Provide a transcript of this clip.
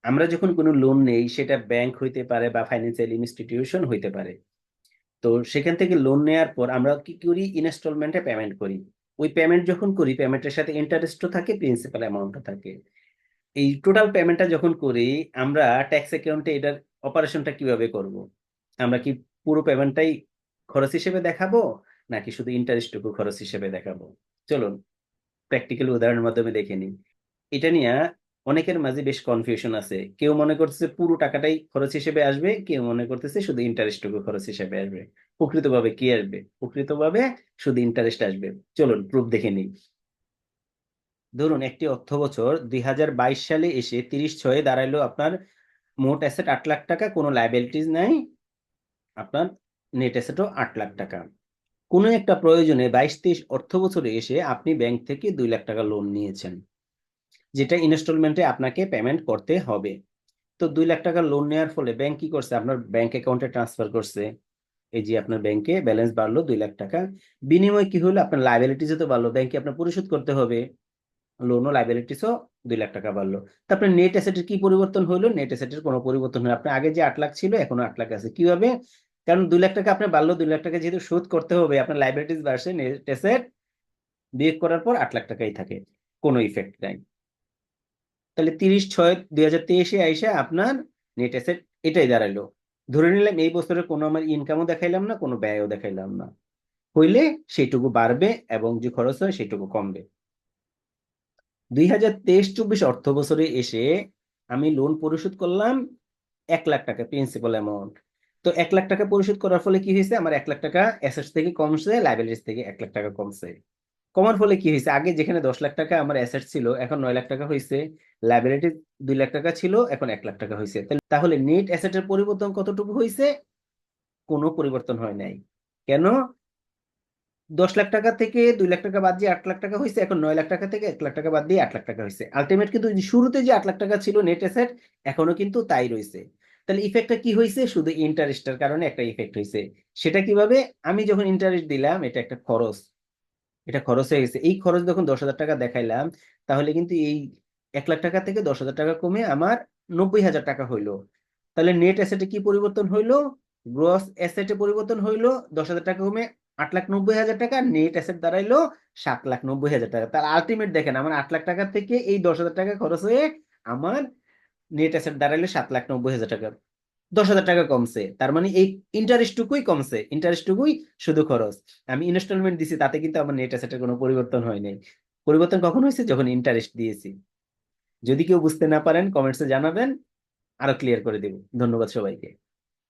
আমরা যখন কোনো লোন নেই, সেটা ব্যাংক হইতে পারে বা ফাইন্যান্সিয়াল ইনস্টিটিউশন হইতে পারে। তো সেখান থেকে লোন নেওয়ার পর আমরা কি করি, ইনস্টলমেন্টে পেমেন্ট করি। ওই পেমেন্ট যখন করি, পেমেন্টের সাথে ইন্টারেস্টও থাকে, প্রিন্সিপাল অ্যামাউন্টও থাকে। এই টোটাল পেমেন্টটা যখন করি, আমরা ট্যাক্স অ্যাকাউন্টে এটার অপারেশনটা কিভাবে করব? আমরা কি পুরো পেমেন্টটাই খরচ হিসেবে দেখাবো, নাকি শুধু ইন্টারেস্টটুকু খরচ হিসেবে দেখাবো? চলুন প্র্যাকটিক্যাল উদাহরণের মাধ্যমে দেখে নিই। এটা নিয়ে অনেকের মাঝে বেশ কনফিউশন আছে। কেউ মনে করতেছে পুরো টাকাটাই খরচ হিসেবে আসবে, কেউ মনে করতেছে শুধু ইন্টারেস্টটুকু খরচ হিসেবে আসবে। প্রকৃতভাবে কি আসবে? প্রকৃতভাবে শুধু ইন্টারেস্ট আসবে। চলুন প্রুফ দেখে নিই। ধরুন একটি অর্থ বছর 2022 সালে এসে 30/6 দাঁড়াইলো আপনার মোট অ্যাসেট 8 লাখ টাকা, কোনো লাইবিলিটিস নাই, আপনার নেট অ্যাসেটও 8 লাখ টাকা। কোনো একটা প্রয়োজনে 22-23 অর্থ বছরে এসে আপনি ব্যাংক থেকে 2 লাখ টাকা লোন নিয়েছেন, যেটা ইনস্টলমেন্টে আপনাকে পেমেন্ট করতে হবে। তো 2 লাখ টাকা লোন নেওয়ার ফলে ব্যাংক কি করছে, আপনার ব্যাংক অ্যাকাউন্টে ট্রান্সফার করছে। এই যে আপনার ব্যাংকে ব্যালেন্স বাড়লো 2 লাখ টাকা। বিনিময় কি হলো, আপনার লাইবিলিটিসও তো বাড়লো, ব্যাংকে আপনার পরিশোধ করতে হবে। লোন ও লাইবিলিটিসও 2 লাখ টাকা বাড়লো। তারপরে নেট অ্যাসেটের কি পরিবর্তন হলো? নেট অ্যাসেটের কোনো পরিবর্তন হলো, আপনার আগে যে 8 লাখ ছিল এখনো 8 লাখ আছে। কিভাবে? কারণ 2 লাখ টাকা আপনার বাড়লো, 2 লাখ টাকা যেহেতু শোধ করতে হবে, আপনার লাইবিলিটিস বাড়ছে, নেট অ্যাসেট বিয়োগ করার পর 8 লাখ টাকাই থাকে, কোনো ইফেক্ট নাই। তাহলে 30/6/2023 আইসা আপনার নেট অ্যাসেট এটাই দাঁড়াইলো। ধরে নিলাম এই বছরে কোনো আমার ইনকামও দেখাইলাম না, কোনো ব্যয়ও দেখাইলাম না, হইলে সেইটুকু বাড়বে এবং যে খরচ হয় সেইটুকু কমবে। 2023-24 অর্থ বছরে এসে আমি লোন পরিশোধ করলাম 1 লাখ টাকা প্রিন্সিপাল অ্যামাউন্ট। তো 1 লাখ টাকা পরিশোধ করার ফলে কি হয়েছে, আমার 1 লাখ টাকা অ্যাসেটস থেকে কমছে, লাইবিলিটিস থেকে 1 লাখ টাকা কমছে। কমার ফলে কি হয়েছে, আগে যেখানে 10 লাখ টাকা আমার অ্যাসেট ছিল এখন 9 লাখ টাকা হয়েছে, লাইবিলিটি 2 লাখ টাকা ছিল এখন 1 লাখ টাকা হয়েছে। তাহলে নেট অ্যাসেটের পরিবর্তন কতটুকু হয়েছে? কোনো পরিবর্তন হয় নাই। কেন? 10 লাখ টাকা থেকে 2 লাখ টাকা বাদ দিয়ে 8 লাখ টাকা হয়েছে, এখন 9 লাখ টাকা থেকে 1 লাখ টাকা বাদ দিয়ে 8 লাখ টাকা হয়েছে। আলটিমেট কিন্তু যে শুরুতে যে 8 লাখ টাকা ছিল নেট অ্যাসেট, এখনো কিন্তু তাই রয়েছে। তাহলে ইফেক্টটা কি হয়েছে? শুধু ইন্টারেস্টের কারণে একটা ইফেক্ট হয়েছে। সেটা কিভাবে? আমি যখন ইন্টারেস্ট দিলাম, এটা একটা খরচ, এটা খরচ হয়ে গেছে। এই খরচ যখন 10,000 টাকা দেখাইলাম, তাহলে কিন্তু এই 1 লাখ টাকা থেকে 10,000 টাকা কমে আমার 90,000 টাকা হইলো। তাহলে নেট অ্যাসেটে কি পরিবর্তন হইলো? গ্রস অ্যাসেটে পরিবর্তন হইলো। 10,000 টাকা কমে 8,90,000 টাকা, নেট অ্যাসেট দাঁড়াইলো 7,90,000 টাকা। তাহলে আলটিমেট দেখেন, আমার 8 লাখ টাকা থেকে এই 10,000 টাকা খরচ হয়ে আমার নেট অ্যাসেট দাঁড়াইলো 7,90,000 টাকা। 10,000 টাকা কমছে, তার মানে এই ইন্টারেস্টটুকুই কমছে, ইন্টারেস্টটুকুই শুধু খরচ। আমি ইনস্টলমেন্ট দিছি, তাতে কিন্তু আমার নেট অ্যাসেটের কোনো পরিবর্তন হয় নাই। পরিবর্তন কখন হয়েছে? যখন ইন্টারেস্ট দিয়েছি। যদি কেউ বুঝতে না পারেন কমেন্টসে জানাবেন, আরো ক্লিয়ার করে দেব। ধন্যবাদ সবাইকে।